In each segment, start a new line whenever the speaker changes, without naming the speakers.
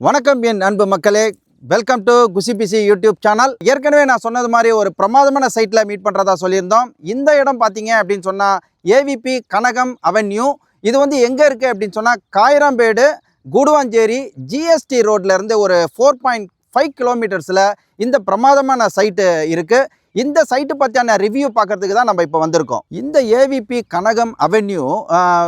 வணக்கம் என் அன்பு மக்களே, வெல்கம் டு குசிபிசி யூடியூப் சேனல். ஏற்கனவே நான் சொன்னது மாதிரி ஒரு பிரமாதமான சைட்டில் மீட் பண்ணுறதா சொல்லியிருந்தோம். இந்த இடம் பார்த்தீங்க அப்படின்னு சொன்னால் ஏவிபி கனகம் அவென்யூ. இது வந்து எங்கே இருக்குது அப்படின்னு சொன்னால் காயிரம்பேடு கூடுவாஞ்சேரி ஜிஎஸ்டி ரோட்லேருந்து ஒரு 4.5 கிலோமீட்டர்ஸில் இந்த பிரமாதமான சைட்டு இருக்குது. இந்த சைட்டு பற்றியான ரிவ்யூ பார்க்கறதுக்கு தான் நம்ம இப்போ வந்திருக்கோம். இந்த ஏவிபி கனகம் அவென்யூ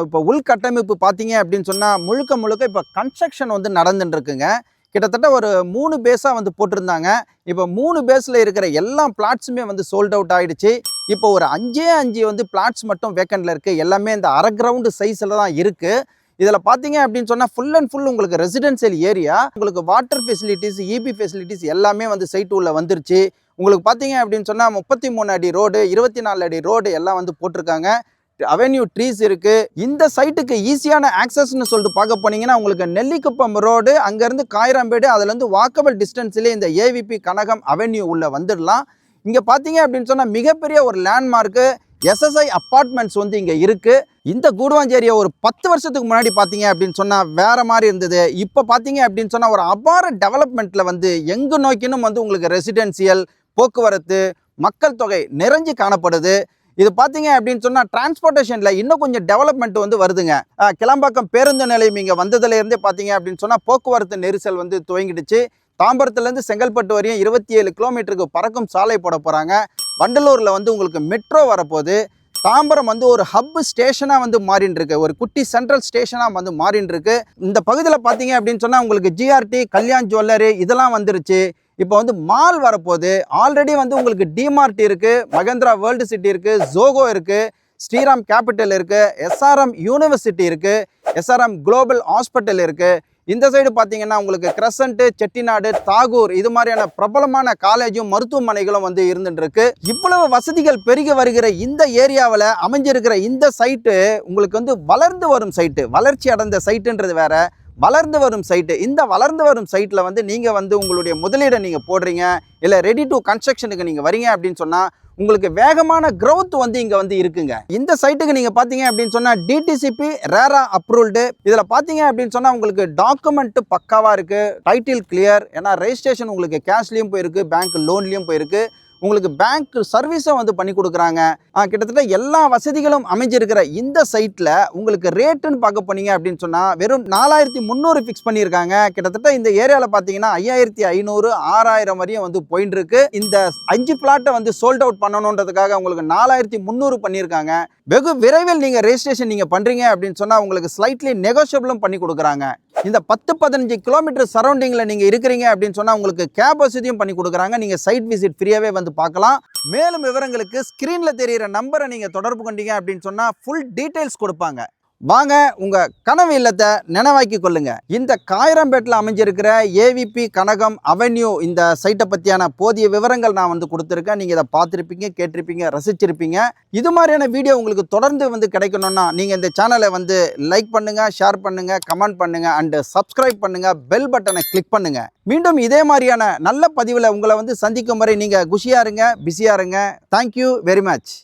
இப்போ உள்கட்டமைப்பு பார்த்தீங்க அப்படின்னு சொன்னால் முழுக்க இப்போ கன்ஸ்ட்ரக்ஷன் வந்து நடந்துட்டு இருக்குங்க. கிட்டத்தட்ட ஒரு 3 பேஸாக வந்து போட்டிருந்தாங்க. இப்போ 3 பேஸில் இருக்கிற எல்லா பிளாட்ஸுமே வந்து சோல்ட் அவுட் ஆகிடுச்சு. இப்போ ஒரு 5 வந்து பிளாட்ஸ் மட்டும் வேக்கண்டில் இருக்குது. எல்லாமே இந்த அரை கிரவுண்டு சைஸில் தான் இருக்குது. இதில் பார்த்தீங்க அப்படின்னு சொன்னால் ஃபுல் அண்ட் ஃபுல் உங்களுக்கு ரெசிடென்சியல் ஏரியா, உங்களுக்கு வாட்டர் ஃபெசிலிட்டிஸ், இபி ஃபெசிலிட்டிஸ் எல்லாமே வந்து சைட்டு உள்ள வந்துருச்சு. உங்களுக்கு பார்த்தீங்க அப்படின்னு சொன்னால் 33 அடி ரோடு, 24 அடி ரோடு எல்லாம் வந்து போட்டிருக்காங்க. அவென்யூ ட்ரீஸ் இருக்குது. இந்த சைட்டுக்கு ஈஸியான ஆக்சஸ்ன்னு சொல்லிட்டு பார்க்க போனீங்கன்னா உங்களுக்கு நெல்லிக்குப்பம் ரோடு, அங்கேருந்து காயிரம்பேடு, அதுலேருந்து வாக்கபிள் டிஸ்டன்ஸ்லேயே இந்த ஏவிபி கனகம் அவென்யூ உள்ள வந்துடலாம். இங்கே பார்த்தீங்க அப்படின்னு சொன்னால் மிகப்பெரிய ஒரு லேண்ட்மார்க்கு எஸ்எஸ்ஐ அப்பார்ட்மெண்ட்ஸ் வந்து இங்கே இருக்குது. இந்த கூடுவாஞ்சேரியை ஒரு 10 வருஷத்துக்கு முன்னாடி பார்த்தீங்க அப்படின்னு சொன்னால் வேறு மாதிரி இருந்தது. இப்போ பார்த்தீங்க அப்படின்னு சொன்னால் ஒரு அபார டெவலப்மெண்ட்டில் வந்து எங்கு நோக்கினும் வந்து உங்களுக்கு ரெசிடென்சியல், போக்குவரத்து, மக்கள் தொகை நிறைஞ்சு காணப்படுது. இது பார்த்தீங்க அப்படின்னு சொன்னால் டிரான்ஸ்போர்ட்டேஷனில் இன்னும் கொஞ்சம் டெவலப்மெண்ட் வந்து வருதுங்க. கிளம்பாக்கம் பேருந்து நிலையம் இங்கே வந்ததுலேருந்தே பார்த்தீங்க அப்படின்னு சொன்னால் போக்குவரத்து நெரிசல் வந்து துவங்கிடுச்சு. தாம்பரத்துலேருந்து செங்கல்பட்டு வரையும் 27 கிலோமீட்டருக்கு பறக்கும் சாலை போட போகிறாங்க. வண்டலூரில் வந்து உங்களுக்கு மெட்ரோ வரப்போகுது. தாம்பரம் வந்து ஒரு ஹப் ஸ்டேஷனாக வந்து மாறின்னு இருக்கு, ஒரு குட்டி சென்ட்ரல் ஸ்டேஷனாக வந்து மாறின்னு இருக்கு. இந்த பகுதியில் பார்த்தீங்க அப்படின்னு சொன்னால் உங்களுக்கு ஜிஆர்டி, கல்யாண் ஜுவல்லரி இதெல்லாம் வந்துருச்சு. இப்போ வந்து மால் வரப்போகுது. ஆல்ரெடி வந்து உங்களுக்கு டிமார்ட் இருக்குது, மகேந்திரா வேர்ல்டு சிட்டி இருக்குது, ஜோகோ இருக்குது, ஸ்ரீராம் கேபிட்டல் இருக்குது, எஸ்ஆர்எம் யூனிவர்சிட்டி இருக்குது, எஸ்ஆர்எம் குளோபல் ஹாஸ்பிட்டல் இருக்குது. இந்த சைடு பார்த்தீங்கன்னா உங்களுக்கு கிரசன்ட்டு, செட்டிநாடு, தாகூர் இது மாதிரியான பிரபலமான காலேஜும் மருத்துவமனைகளும் வந்து இருந்துட்டு இருக்கு. இவ்வளவு வசதிகள் பெருகி வருகிற இந்த ஏரியாவில் அமைஞ்சிருக்கிற இந்த சைட்டு உங்களுக்கு வந்து வளர்ந்து வரும் சைட்டு, வளர்ச்சி அடைந்த சைட்டுன்றது வேற, வளர்ந்து வரும் சைட்டு. இந்த வளர்ந்து வரும் சைட்டில் வந்து நீங்கள் வந்து உங்களுடைய முதலீடை நீங்கள் போடுறீங்க, இல்லை ரெடி டு கன்ஸ்ட்ரக்ஷனுக்கு நீங்கள் வரீங்க அப்படின்னு சொன்னால் உங்களுக்கு வேகமான க்ரோத் வந்து இங்கே வந்து இருக்குங்க. இந்த சைட்டுக்கு நீங்கள் பார்த்தீங்க அப்படின்னு சொன்னால் டிடிசிபி ரேரா அப்ரூவ்டு. இதில் பார்த்தீங்க அப்படின்னு சொன்னால் உங்களுக்கு டாக்குமெண்ட் பக்காவாக இருக்குது, டைட்டில் கிளியர். ஏன்னா ரெஜிஸ்ட்ரேஷன் உங்களுக்கு கேஷ்லேயும் போயிருக்கு, பேங்க் லோன்லேயும் போயிருக்கு. உங்களுக்கு பேங்க் சர்வீஸும் வந்து பண்ணி கொடுக்குறாங்க. கிட்டத்தட்ட எல்லா வசதிகளும் அமைஞ்சிருக்கிற இந்த சைட்டில் உங்களுக்கு ரேட்டுன்னு பார்க்க போனீங்க அப்படின்னு சொன்னால் வெறும் 4300 ஃபிக்ஸ் பண்ணியிருக்காங்க. கிட்டத்தட்ட இந்த ஏரியாவில் பார்த்தீங்கன்னா 5500, 6000 வரையும் வந்து போயின்னு இருக்கு. இந்த 5 பிளாட்டை வந்து சோல்ட் அவுட் பண்ணணுன்றதுக்காக உங்களுக்கு 4300 பண்ணியிருக்காங்க. வெகு விரைவில் நீங்கள் ரெஜிஸ்ட்ரேஷன் நீங்கள் பண்ணுறீங்க அப்படின்னு சொன்னால் உங்களுக்கு ஸ்லைட்லி நெகோஷியபிளும் பண்ணி கொடுக்குறாங்க. இந்த 10-15 கிலோமீட்டர் சரௌண்டிங்கில் நீங்கள் இருக்கிறீங்க அப்படின்னு சொன்னால் உங்களுக்கு கேப் வசதியும் பண்ணி கொடுக்குறாங்க. நீங்கள் சைட் விசிட் ஃப்ரீயாகவே வந்து பார்க்கலாம். மேலும் விவரங்களுக்கு ஸ்க்ரீனில் தெரிகிற நம்பரை நீங்கள் தொடர்பு கொண்டீங்க அப்படின்னு சொன்னால் ஃபுல் டீட்டெயில்ஸ் கொடுப்பாங்க. வாங்க உங்கள் கனவு இல்லத்தை நினைவாக்கி கொள்ளுங்க. இந்த காயிரம்பேட்டில் அமைஞ்சிருக்கிற ஏவிபி கனகம் அவென்யூ இந்த சைட்டை பற்றியான போதிய விவரங்கள் நான் வந்து கொடுத்துருக்கேன். நீங்கள் இதை பார்த்துருப்பீங்க, கேட்டிருப்பீங்க, ரசிச்சிருப்பீங்க. இது மாதிரியான வீடியோ உங்களுக்கு தொடர்ந்து வந்து கிடைக்கணும்னா நீங்கள் இந்த சேனலை வந்து லைக் பண்ணுங்கள், ஷேர் பண்ணுங்கள், கமெண்ட் பண்ணுங்கள் அண்டு சப்ஸ்கிரைப் பண்ணுங்கள், பெல் பட்டனை கிளிக் பண்ணுங்கள். மீண்டும் இதே மாதிரியான நல்ல பதிவில் உங்களை வந்து சந்திக்கும் வரை நீங்கள் குஷியாக இருங்க, பிஸியாக இருங்க. Thank you very much.